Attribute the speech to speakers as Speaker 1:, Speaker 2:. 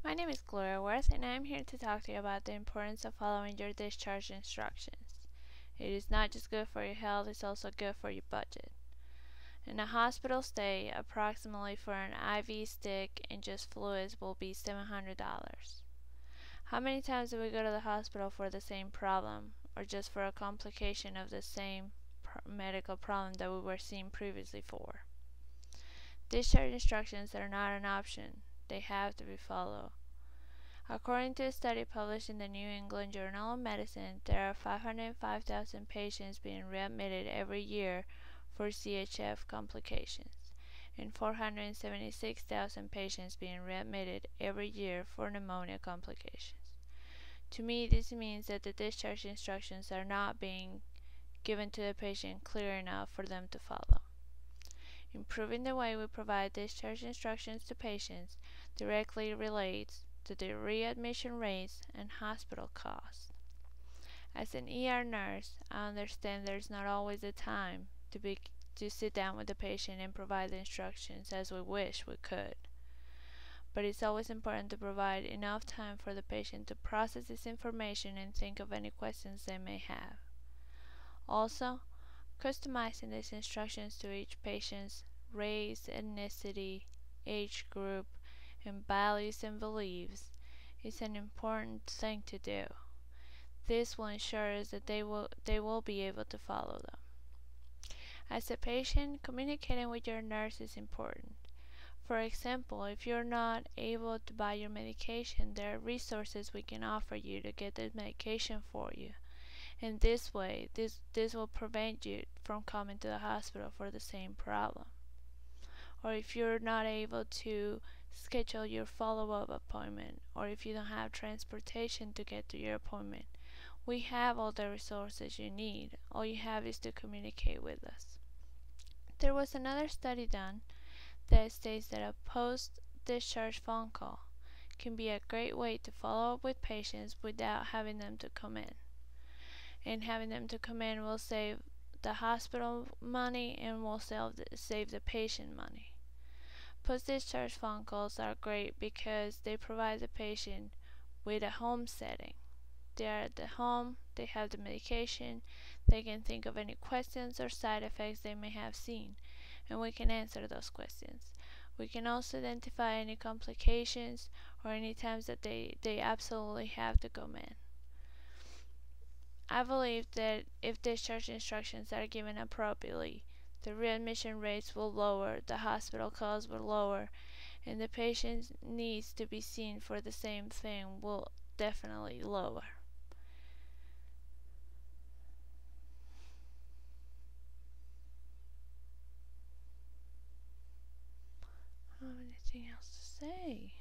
Speaker 1: My name is Gloria Worth, and I am here to talk to you about the importance of following your discharge instructions. It is not just good for your health, it's also good for your budget. In a hospital stay, approximately for an IV stick and just fluids will be $700. How many times do we go to the hospital for the same problem, or just for a complication of the same medical problem that we were seen previously for? Discharge instructions are not an option, they have to be followed. According to a study published in the New England Journal of Medicine, there are 505,000 patients being readmitted every year for CHF complications, and 476,000 patients being readmitted every year for pneumonia complications. To me, this means that the discharge instructions are not being given to the patient clear enough for them to follow. Improving the way we provide discharge instructions to patients directly relates to the readmission rates and hospital costs. As an ER nurse, I understand there's not always the time to sit down with the patient and provide the instructions as we wish we could. But it's always important to provide enough time for the patient to process this information and think of any questions they may have. Also, customizing these instructions to each patient's race, ethnicity, age group, and values and beliefs is an important thing to do. This will ensure that they will be able to follow them. As a patient, communicating with your nurse is important. For example, if you're not able to buy your medication, there are resources we can offer you to get the medication for you. And this way, this will prevent you from coming to the hospital for the same problem. Or if you're not able to schedule your follow-up appointment, or if you don't have transportation to get to your appointment, we have all the resources you need. All you have is to communicate with us. There was another study done that states that a post-discharge phone call can be a great way to follow up with patients without having them to come in. And having them to come in will save the hospital money and will save the patient money. Post-discharge phone calls are great because they provide the patient with a home setting. They are at the home, they have the medication, they can think of any questions or side effects they may have seen, and we can answer those questions. We can also identify any complications or any times that they absolutely have to come in. I believe that if discharge instructions are given appropriately, the readmission rates will lower, the hospital costs will lower, and the patient's needs to be seen for the same thing will definitely lower. I don't have anything else to say.